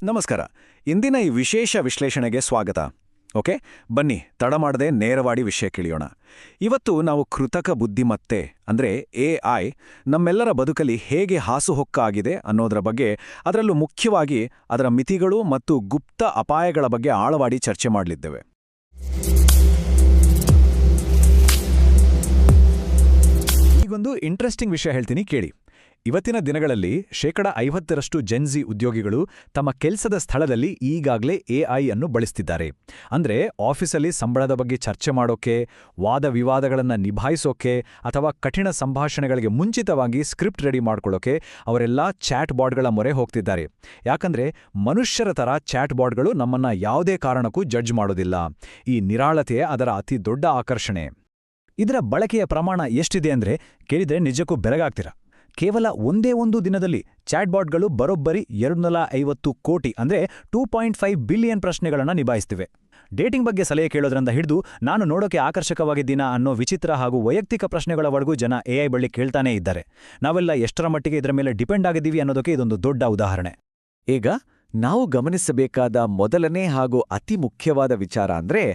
ನಮಸ್ಕಾರ. ಇಂದಿನ ಈ ವಿಶೇಷ ವಿಶ್ಲೇಷಣೆಗೆ ಸ್ವಾಗತ. ಓಕೆ, ಬನ್ನಿ ತಡ ಮಾಡದೆ ನೇರವಾಡಿ ವಿಷಯ ಕೇಳಿಯೋಣ. ಇವತ್ತು ನಾವು ಕೃತಕ ಬುದ್ಧಿಮತ್ತೆ ಅಂದರೆ AI ನಮ್ಮೆಲ್ಲರ ಬದುಕಲ್ಲಿ ಹೇಗೆ ಹಾಸುಹೊಕ್ಕಾಗಿದೆ ಅನ್ನೋದರ ಬಗ್ಗೆ, ಅದರಲ್ಲೂ ಮುಖ್ಯವಾಗಿ ಅದರ ಮಿತಿಗಳು ಮತ್ತು ಗುಪ್ತ ಅಪಾಯಗಳ ಬಗ್ಗೆ ಆಳವಾಡಿ ಚರ್ಚೆ ಮಾಡಲಿದ್ದೇವೆ. ಈಗೊಂದು ಇಂಟ್ರೆಸ್ಟಿಂಗ್ ವಿಷಯ ಹೇಳ್ತೀನಿ ಕೇಳಿ. ಇವತ್ತಿನ ದಿನಗಳಲ್ಲಿ 50% ಜೆನ್ಜಿ ಉದ್ಯೋಗಿಗಳು ತಮ್ಮ ಕೆಲಸದ ಸ್ಥಳದಲ್ಲಿ ಈಗಾಗಲೇ AI ಅನ್ನು ಬಳಸ್ತಿದ್ದಾರೆ. ಅಂದರೆ ಆಫೀಸಲ್ಲಿ ಸಂಬಳದ ಬಗ್ಗೆ ಚರ್ಚೆ ಮಾಡೋಕೆ, ವಾದ ವಿವಾದಗಳನ್ನು ನಿಭಾಯಿಸೋಕೆ ಅಥವಾ ಕಠಿಣ ಸಂಭಾಷಣೆಗಳಿಗೆ ಮುಂಚಿತವಾಗಿ ಸ್ಕ್ರಿಪ್ಟ್ ರೆಡಿ ಮಾಡ್ಕೊಳ್ಳೋಕೆ ಅವರೆಲ್ಲ ಚಾಟ್ ಬಾಟ್ಗಳ ಮೊರೆ ಹೋಗ್ತಿದ್ದಾರೆ. ಯಾಕಂದ್ರೆ ಮನುಷ್ಯರ ಥರ ಚಾಟ್ ಬಾಟ್ಗಳು ನಮ್ಮನ್ನ ಯಾವುದೇ ಕಾರಣಕ್ಕೂ ಜಡ್ಜ್ ಮಾಡೋದಿಲ್ಲ. ಈ ನಿರಾಳತೆಯೇ ಅದರ ಅತಿ ದೊಡ್ಡ ಆಕರ್ಷಣೆ. ಇದರ ಬಳಕೆಯ ಪ್ರಮಾಣ ಎಷ್ಟಿದೆ ಅಂದ್ರೆ ಕೇಳಿದ್ರೆ ನಿಜಕ್ಕೂ ಬೆರಗಾಗ್ತೀರಾ. ಕೇವಲ ಒಂದೇ ಒಂದು ದಿನದಲ್ಲಿ ಚಾಟ್ಬಾಟ್ಗಳು ಬರೋಬ್ಬರಿ 250 ಕೋಟಿ ಅಂದರೆ 2.5 ಬಿಲಿಯನ್ ಪ್ರಶ್ನೆಗಳನ್ನು ನಿಭಾಯಿಸ್ತಿವೆ. ಡೇಟಿಂಗ್ ಬಗ್ಗೆ ಸಲಹೆ ಕೇಳೋದ್ರಿಂದ ಹಿಡಿದು ನಾನು ನೋಡೋಕೆ ಆಕರ್ಷಕವಾಗಿದ್ದೀನಾ ಅನ್ನೋ ವಿಚಿತ್ರ ಹಾಗೂ ವೈಯಕ್ತಿಕ ಪ್ರಶ್ನೆಗಳವರೆಗೂ ಜನ AI ಬಳಿ ಕೇಳ್ತಾನೇ ಇದ್ದಾರೆ. ನಾವೆಲ್ಲ ಎಷ್ಟರ ಮಟ್ಟಿಗೆ ಇದರ ಮೇಲೆ ಡಿಪೆಂಡ್ ಆಗಿದ್ದೀವಿ ಅನ್ನೋದಕ್ಕೆ ಇದೊಂದು ದೊಡ್ಡ ಉದಾಹರಣೆ. ಈಗ ನಾವು ಗಮನಿಸಬೇಕಾದ ಮೊದಲನೇ ಹಾಗೂ ಅತಿ ಮುಖ್ಯವಾದ ವಿಚಾರ ಅಂದ್ರೆ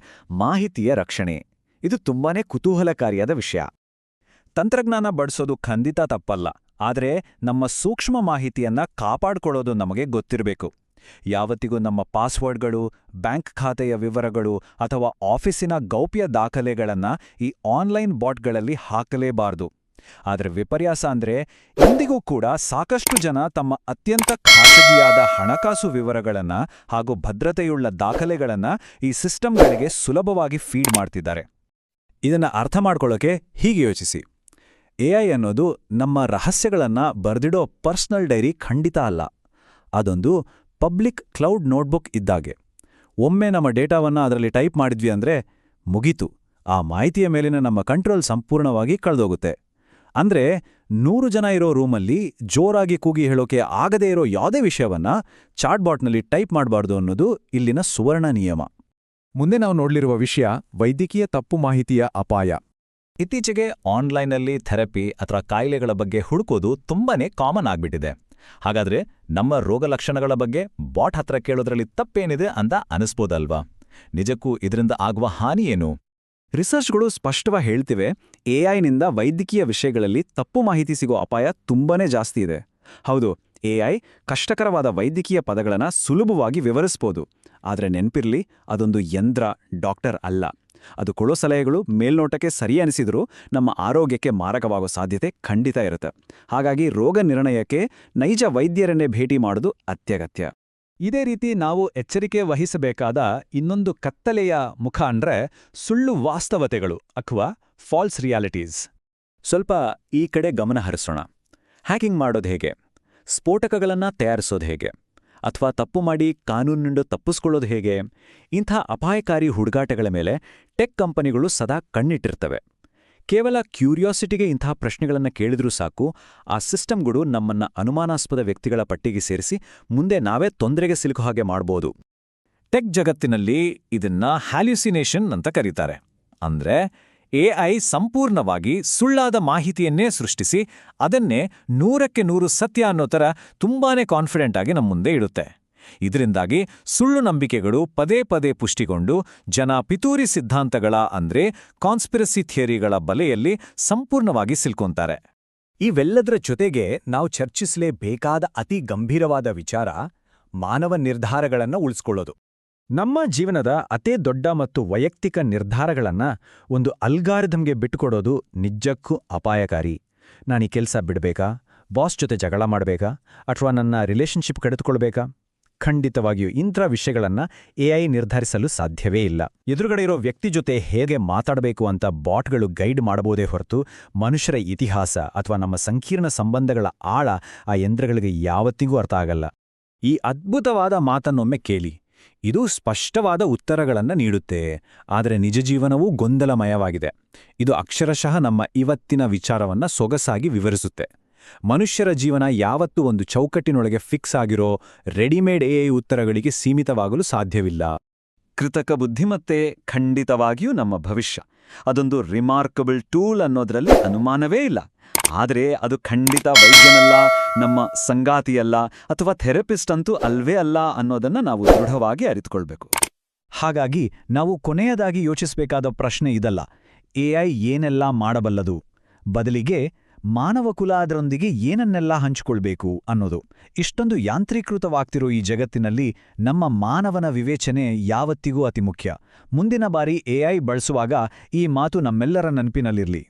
ಮಾಹಿತಿಯ ರಕ್ಷಣೆ. ಇದು ತುಂಬಾನೇ ಕುತೂಹಲಕಾರಿಯಾದ ವಿಷಯ. ತಂತ್ರಜ್ಞಾನ ಬಳಸೋದು ಖಂಡಿತ ತಪ್ಪಲ್ಲ, ಆದರೆ ನಮ್ಮ ಸೂಕ್ಷ್ಮ ಮಾಹಿತಿಯನ್ನ ಕಾಪಾಡ್ಕೊಳ್ಳೋದು ನಮಗೆ ಗೊತ್ತಿರಬೇಕು. ಯಾವತ್ತಿಗೂ ನಮ್ಮ ಪಾಸ್ವರ್ಡ್ಗಳು, ಬ್ಯಾಂಕ್ ಖಾತೆಯ ವಿವರಗಳು ಅಥವಾ ಆಫೀಸಿನ ಗೌಪ್ಯ ದಾಖಲೆಗಳನ್ನು ಈ ಆನ್ಲೈನ್ ಬಾಟ್ಗಳಲ್ಲಿ ಹಾಕಲೇಬಾರದು. ಆದರೆ ವಿಪರ್ಯಾಸ ಅಂದ್ರೆ ಇಂದಿಗೂ ಕೂಡ ಸಾಕಷ್ಟು ಜನ ತಮ್ಮ ಅತ್ಯಂತ ಖಾಸಗಿಯಾದ ಹಣಕಾಸು ವಿವರಗಳನ್ನ ಹಾಗೂ ಭದ್ರತೆಯುಳ್ಳ ದಾಖಲೆಗಳನ್ನ ಈ ಸಿಸ್ಟಮ್ಗಳಿಗೆ ಸುಲಭವಾಗಿ ಫೀಡ್ ಮಾಡ್ತಿದ್ದಾರೆ. ಇದನ್ನ ಅರ್ಥ ಮಾಡ್ಕೊಳ್ಳೋಕೆ ಹೀಗೆ ಯೋಚಿಸಿ. AI ಅನ್ನೋದು ನಮ್ಮ ರಹಸ್ಯಗಳನ್ನ ಬರ್ದಿಡೋ ಪರ್ಸನಲ್ ಡೈರಿ ಖಂಡಿತ ಅಲ್ಲ. ಅದೊಂದು ಪಬ್ಲಿಕ್ ಕ್ಲೌಡ್ ನೋಟ್ಬುಕ್ ಇದ್ದಾಗೆ. ಒಮ್ಮೆ ನಮ್ಮ ಡೇಟಾವನ್ನ ಅದರಲ್ಲಿ ಟೈಪ್ ಮಾಡಿದ್ವಿ ಅಂದ್ರೆ ಮುಗೀತು. ಆ ಮಾಹಿತಿಯ ಮೇಲಿನ ನಮ್ಮ ಕಂಟ್ರೋಲ್ ಸಂಪೂರ್ಣವಾಗಿ ಕಳೆದೋಗುತ್ತೆ. ಅಂದ್ರೆ 100 ಜನ ಇರೋ ರೂಮಲ್ಲಿ ಜೋರಾಗಿ ಕೂಗಿ ಹೇಳೋಕೆ ಆಗದೇ ಇರೋ ಯಾವುದೇ ವಿಷಯವನ್ನ ಚಾಟ್ಬಾಟ್ನಲ್ಲಿ ಟೈಪ್ ಮಾಡಬಾರ್ದು ಅನ್ನೋದು ಇಲ್ಲಿನ ಸುವರ್ಣ ನಿಯಮ. ಮುಂದೆ ನಾವು ನೋಡಲಿರುವ ವಿಷಯ ವೈದ್ಯಕೀಯ ತಪ್ಪು ಮಾಹಿತಿಯ ಅಪಾಯ. ಇತ್ತೀಚೆಗೆ ಆನ್ಲೈನಲ್ಲಿ ಥೆರಪಿ ಅಥವಾ ಕಾಯಿಲೆಗಳ ಬಗ್ಗೆ ಹುಡುಕೋದು ತುಂಬಾನೇ ಕಾಮನ್ ಆಗ್ಬಿಟ್ಟಿದೆ. ಹಾಗಾದ್ರೆ ನಮ್ಮ ರೋಗಲಕ್ಷಣಗಳ ಬಗ್ಗೆ ಬಾಟ್ ಹತ್ರ ಕೇಳೋದ್ರಲ್ಲಿ ತಪ್ಪೇನಿದೆ ಅಂತ ಅನಿಸ್ಬೋದಲ್ವಾ? ನಿಜಕ್ಕೂ ಇದರಿಂದ ಆಗುವ ಹಾನಿ ಏನು? ರಿಸರ್ಚ್ಗಳು ಸ್ಪಷ್ಟವಾಗಿ ಹೇಳ್ತಿವೆ, AIನಿಂದ ವೈದ್ಯಕೀಯ ವಿಷಯಗಳಲ್ಲಿ ತಪ್ಪು ಮಾಹಿತಿ ಸಿಗೋ ಅಪಾಯ ತುಂಬಾನೇ ಜಾಸ್ತಿ ಇದೆ. ಹೌದು, AI ಕಷ್ಟಕರವಾದ ವೈದ್ಯಕೀಯ ಪದಗಳನ್ನು ಸುಲಭವಾಗಿ ವಿವರಿಸ್ಬೋದು. ಆದರೆ ನೆನ್ಪಿರ್ಲಿ, ಅದೊಂದು ಯಂತ್ರ, ಡಾಕ್ಟರ್ ಅಲ್ಲ. ಅದು ಕೊಡೋ ಸಲಹೆಗಳು ಮೇಲ್ನೋಟಕ್ಕೆ ಸರಿ ಅನಿಸಿದರೂ ನಮ್ಮ ಆರೋಗ್ಯಕ್ಕೆ ಮಾರಕವಾಗೋ ಸಾಧ್ಯತೆ ಖಂಡಿತ ಇರುತ್ತೆ. ಹಾಗಾಗಿ ರೋಗ ನಿರ್ಣಯಕ್ಕೆ ನೈಜ ವೈದ್ಯರನ್ನೇ ಭೇಟಿ ಮಾಡೋದು ಅತ್ಯಗತ್ಯ. ಇದೇ ರೀತಿ ನಾವು ಎಚ್ಚರಿಕೆ ವಹಿಸಬೇಕಾದ ಇನ್ನೊಂದು ಕತ್ತಲೆಯ ಮುಖ ಅಂದ್ರೆ ಸುಳ್ಳು ವಾಸ್ತವತೆಗಳು ಅಥವಾ ಫಾಲ್ಸ್ ರಿಯಾಲಿಟೀಸ್. ಸ್ವಲ್ಪ ಈ ಕಡೆ ಗಮನ ಹರಿಸೋಣ. ಹ್ಯಾಕಿಂಗ್ ಮಾಡೋದು ಹೇಗೆ? ಸ್ಫೋಟಕಗಳನ್ನು ತಯಾರಿಸೋದು ಹೇಗೆ? ಅಥವಾ ತಪ್ಪು ಮಾಡಿ ಕಾನೂನಿನಿಂದ ತಪ್ಪಿಸ್ಕೊಳ್ಳೋದು ಹೇಗೆ? ಇಂಥ ಅಪಾಯಕಾರಿ ಹುಡುಗಾಟಗಳ ಮೇಲೆ ಟೆಕ್ ಕಂಪನಿಗಳು ಸದಾ ಕಣ್ಣಿಟ್ಟಿರ್ತವೆ. ಕೇವಲ ಕ್ಯೂರಿಯಾಸಿಟಿಗೆ ಇಂಥ ಪ್ರಶ್ನೆಗಳನ್ನು ಕೇಳಿದ್ರೂ ಸಾಕು, ಆ ಸಿಸ್ಟಮ್ಗಳು ನಮ್ಮನ್ನ ಅನುಮಾನಾಸ್ಪದ ವ್ಯಕ್ತಿಗಳ ಪಟ್ಟಿಗೆ ಸೇರಿಸಿ ಮುಂದೆ ನಾವೇ ತೊಂದರೆಗೆ ಸಿಲುಕೋ ಹಾಗೆ ಮಾಡ್ಬೋದು. ಟೆಕ್ ಜಗತ್ತಿನಲ್ಲಿ ಇದನ್ನ ಹ್ಯಾಲ್ಯುಸಿನೇಷನ್ ಅಂತ ಕರೀತಾರೆ. ಅಂದ್ರೆ AI ಸಂಪೂರ್ಣವಾಗಿ ಸುಳ್ಳಾದ ಮಾಹಿತಿಯನ್ನೇ ಸೃಷ್ಟಿಸಿ ಅದನ್ನೇ 100% ಸತ್ಯ ಅನ್ನೋ ಥರ ತುಂಬಾನೇ ಕಾನ್ಫಿಡೆಂಟ್ ಆಗಿ ನಮ್ಮ ಮುಂದೆ ಇಡುತ್ತೆ. ಇದರಿಂದಾಗಿ ಸುಳ್ಳು ನಂಬಿಕೆಗಳು ಪದೇ ಪದೇ ಪುಷ್ಟಿಗೊಂಡು ಜನ ಪಿತೂರಿ ಸಿದ್ಧಾಂತಗಳ ಅಂದ್ರೆ ಕಾನ್ಸ್ಪಿರಸಿ ಥಿಯರಿಗಳ ಬಲೆಯಲ್ಲಿ ಸಂಪೂರ್ಣವಾಗಿ ಸಿಲ್ಕೊಂತಾರೆ. ಇವೆಲ್ಲದರ ಜೊತೆಗೆ ನಾವು ಚರ್ಚಿಸಲೇಬೇಕಾದ ಅತಿ ಗಂಭೀರವಾದ ವಿಚಾರ ಮಾನವ ನಿರ್ಧಾರಗಳನ್ನು ಉಳಿಸ್ಕೊಳ್ಳೋದು. ನಮ್ಮ ಜೀವನದ ಅದೇ ದೊಡ್ಡ ಮತ್ತು ವೈಯಕ್ತಿಕ ನಿರ್ಧಾರಗಳನ್ನ ಒಂದು ಅಲ್ಗಾರಿದಮ್ಗೆ ಬಿಟ್ಟುಕೊಡೋದು ನಿಜಕ್ಕೂ ಅಪಾಯಕಾರಿ. ನಾನೀ ಕೆಲಸ ಬಿಡಬೇಕಾ, ಬಾಸ್ ಜೊತೆ ಜಗಳ ಮಾಡಬೇಕಾ, ಅಥವಾ ನನ್ನ ರಿಲೇಷನ್ಶಿಪ್ ಕಡಿದುಕೊಳ್ಬೇಕಾ? ಖಂಡಿತವಾಗಿಯೂ ಇಂಥ ವಿಷಯಗಳನ್ನ AI ನಿರ್ಧರಿಸಲು ಸಾಧ್ಯವೇ ಇಲ್ಲ. ಎದುರುಗಡೆ ಇರೋ ವ್ಯಕ್ತಿ ಜೊತೆ ಹೇಗೆ ಮಾತಾಡಬೇಕು ಅಂತ ಬಾಟ್ಗಳು ಗೈಡ್ ಮಾಡಬಹುದೇ ಹೊರತು ಮನುಷ್ಯರ ಇತಿಹಾಸ ಅಥವಾ ನಮ್ಮ ಸಂಕೀರ್ಣ ಸಂಬಂಧಗಳ ಆಳ ಆ ಯಂತ್ರಗಳಿಗೆ ಯಾವತ್ತಿಗೂ ಅರ್ಥ ಆಗಲ್ಲ. ಈ ಅದ್ಭುತವಾದ ಮಾತನ್ನೊಮ್ಮೆ ಕೇಳಿ. ಇದು ಸ್ಪಷ್ಟವಾದ ಉತ್ತರಗಳನ್ನು ನೀಡುತ್ತೆ, ಆದರೆ ನಿಜ ಜೀವನವೂ ಗೊಂದಲಮಯವಾಗಿದೆ. ಇದು ಅಕ್ಷರಶಃ ನಮ್ಮ ಇವತ್ತಿನ ವಿಚಾರವನ್ನ ಸೊಗಸಾಗಿ ವಿವರಿಸುತ್ತೆ. ಮನುಷ್ಯರ ಜೀವನ ಯಾವತ್ತೂ ಒಂದು ಚೌಕಟ್ಟಿನೊಳಗೆ ಫಿಕ್ಸ್ ಆಗಿರೋ ರೆಡಿಮೇಡ್ AI ಉತ್ತರಗಳಿಗೆ ಸೀಮಿತವಾಗಲು ಸಾಧ್ಯವಿಲ್ಲ. ಕೃತಕ ಬುದ್ಧಿಮತ್ತೆ ಖಂಡಿತವಾಗಿಯೂ ನಮ್ಮ ಭವಿಷ್ಯ. ಅದೊಂದು ರಿಮಾರ್ಕಬಲ್ ಟೂಲ್ ಅನ್ನೋದ್ರಲ್ಲಿ ಅನುಮಾನವೇ ಇಲ್ಲ. ಆದರೆ ಅದು ಖಂಡಿತ ವೈದ್ಯನಲ್ಲ, ನಮ್ಮ ಸಂಗಾತಿಯಲ್ಲ ಅಥವಾ ಥೆರಪಿಸ್ಟ್ ಅಂತೂ ಅಲ್ವೇ ಅಲ್ಲ ಅನ್ನೋದನ್ನ ನಾವು ದೃಢವಾಗಿ ಅರಿತುಕೊಳ್ಬೇಕು. ಹಾಗಾಗಿ ನಾವು ಕೊನೆಯದಾಗಿ ಯೋಚಿಸಬೇಕಾದ ಪ್ರಶ್ನೆ ಇದಲ್ಲ, ಎಐ ಏನೆಲ್ಲ ಮಾಡಬಲ್ಲದು, ಬದಲಿಗೆ ಮಾನವಕುಲ ಅದರೊಂದಿಗೆ ಏನನ್ನೆಲ್ಲ ಹಂಚಿಕೊಳ್ಬೇಕು ಅನ್ನೋದು. ಇಷ್ಟೊಂದು ಯಾಂತ್ರೀಕೃತವಾಗ್ತಿರೋ ಈ ಜಗತ್ತಿನಲ್ಲಿ ನಮ್ಮ ಮಾನವನ ವಿವೇಚನೆ ಯಾವತ್ತಿಗೂ ಅತಿ ಮುಖ್ಯ. ಮುಂದಿನ ಬಾರಿ ಎಐ ಬಳಸುವಾಗ ಈ ಮಾತು ನಮ್ಮೆಲ್ಲರ ನೆನಪಿನಲ್ಲಿರ್ಲಿ.